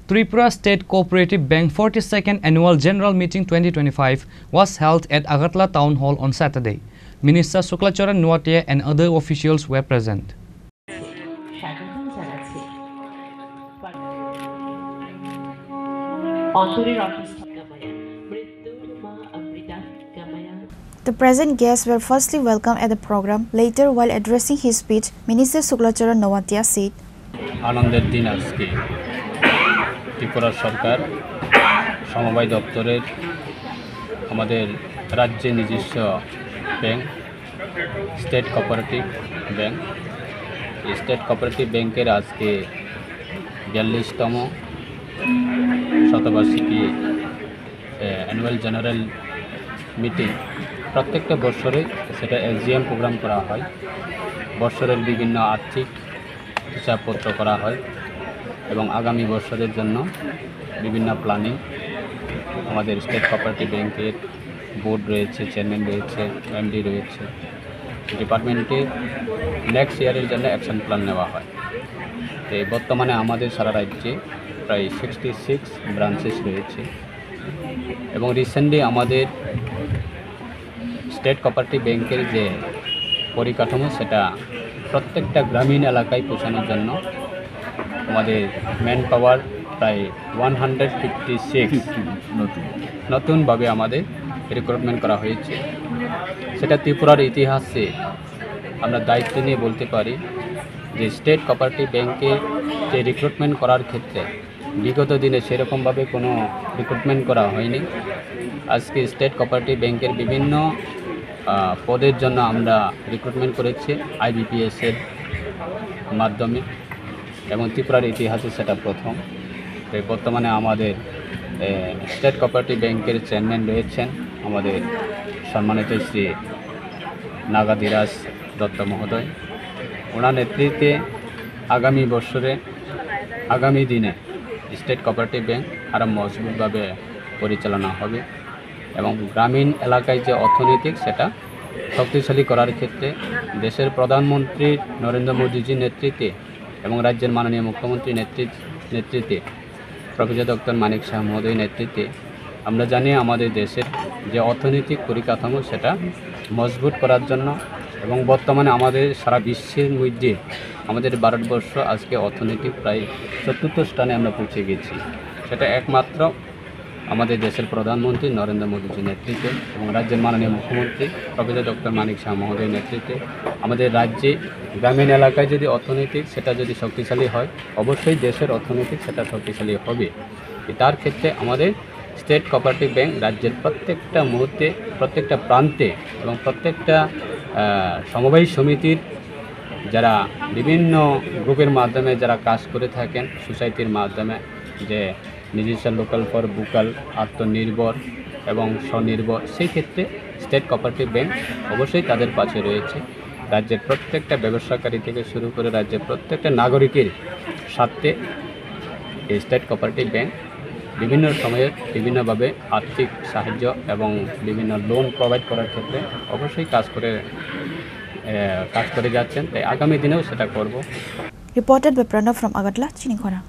Tripura State Cooperative Bank 42nd Annual General Meeting 2025 was held at Agartala Town Hall on Saturday. Minister Suklacharan Nuatia and other officials were present. The present guests were firstly welcomed at the program. Later, while addressing his speech, Minister Suklacharan Nuatia said, আনন্দের দিন আজকে ত্রিপুরা সরকার সমবায় দপ্তরের আমাদের রাজ্যে নিজস্ব bank state cooperative bank এই state cooperative ব্যাংকের আজকে 42তম শতবার্ষিকী অ্যানুয়াল জেনারেল মিটিং প্রত্যেকটা বছরে সেটা এসজিএম প্রোগ্রাম করা হয় বছরের বিভিন্ন আর্থিক হিসাবপত্র করা হয় এবং আগামী বছরের জন্য বিভিন্ন প্ল্যানিং আমাদের স্টেট কোঅপারেটিভ ব্যাংকের বোর্ড রয়েছে চেয়ারম্যান রয়েছে এমডি রয়েছে ডিপার্টমেন্টে নেক্সট ইয়ারের জন্য অ্যাকশন প্ল্যান নেওয়া হয় তো বর্তমানে আমাদের সারা রাজ্যে প্রায় 66 ব্রাঞ্চেস রয়েছে এবং রিসেন্টলি আমাদের স্টেট কোঅপারেটিভ ব্যাংকের যে পরিকাঠামো সেটা প্রত্যেকটা গ্রামীণ এলাকায় পৌঁছানোর জন্য আমাদের ম্যান পাওয়ার প্রায় 156 নতুনভাবে আমাদের রিক্রুটমেন্ট করা হয়েছে সেটা ত্রিপুরার ইতিহাসে আমরা দায়িত্ব নিয়ে বলতে পারি যে স্টেট কোঅপারেটিভ ব্যাংকে যে রিক্রুটমেন্ট করার ক্ষেত্রে বিগত দিনে সেরকমভাবে কোনো রিক্রুটমেন্ট করা হয়নি আজকে স্টেট কোঅপারেটিভ ব্যাংকের বিভিন্ন পদের জন্য আমরা রিক্রুটমেন্ট করেছি আইবিপিএসের মাধ্যমে এবং ত্রিপুরার ইতিহাসে সেটা প্রথম তো বর্তমানে আমাদের স্টেট কোঅপারেটিভ ব্যাংকের চেয়ারম্যান রয়েছেন আমাদের সম্মানিত শ্রী নাগাধীরাজ দত্ত মহোদয় ওনার নেতৃত্বে আগামী দিনে স্টেট কোঅপারেটিভ ব্যাংক আরও মজবুতভাবে পরিচালনা হবে এবং গ্রামীণ এলাকায় যে অর্থনৈতিক সেটা শক্তিশালী করার ক্ষেত্রে দেশের প্রধানমন্ত্রী নরেন্দ্র মোদীজির নেতৃত্বে এবং রাজ্যের মাননীয় মুখ্যমন্ত্রীর নেতৃত্বে প্রফেসর ডক্টর মানিক শাহ মহোদয়ের নেতৃত্বে আমরা জানি আমাদের দেশের যে অর্থনৈতিক পরিকাঠামো সেটা মজবুত করার জন্য এবং বর্তমানে আমাদের সারা বিশ্বের মধ্যে আমাদের ভারতবর্ষ আজকে অর্থনৈতিক প্রায় চতুর্থ স্থানে আমরা পৌঁছে গেছি সেটা একমাত্র আমাদের দেশের প্রধানমন্ত্রী নরেন্দ্র মোদীজির নেতৃত্বে এবং রাজ্যের মাননীয় মুখ্যমন্ত্রী প্রফেসর ডক্টর মানিক শাহ মহোদয়ের নেতৃত্বে আমাদের রাজ্যে গ্রামীণ এলাকায় যদি অর্থনৈতিক সেটা যদি শক্তিশালী হয় অবশ্যই দেশের অর্থনৈতিক সেটা শক্তিশালী হবে তার ক্ষেত্রে আমাদের স্টেট কোঅপারেটিভ ব্যাংক রাজ্যের প্রত্যেকটা মুহূর্তে প্রত্যেকটা প্রান্তে এবং প্রত্যেকটা সমবায় সমিতির যারা বিভিন্ন গ্রুপের মাধ্যমে যারা কাজ করে থাকেন সোসাইটির মাধ্যমে যে নিজস্ব লোকাল ফর ভোকাল আত্মনির্ভর এবং স্বনির্ভর সেই ক্ষেত্রে স্টেট কোঅপারেটিভ ব্যাংক অবশ্যই তাদের পাশে রয়েছে রাজ্যের প্রত্যেকটা ব্যবসাকারী থেকে শুরু করে রাজ্যের প্রত্যেকটা নাগরিকের স্বার্থে এই স্টেট কোঅপারেটিভ ব্যাংক বিভিন্ন সময়ে বিভিন্নভাবে আর্থিক সাহায্য এবং বিভিন্ন লোন প্রোভাইড করার ক্ষেত্রে অবশ্যই কাজ করে যাচ্ছেন তাই আগামী দিনেও সেটা করব। Reported by Pranav from Agartala, Chinikhora.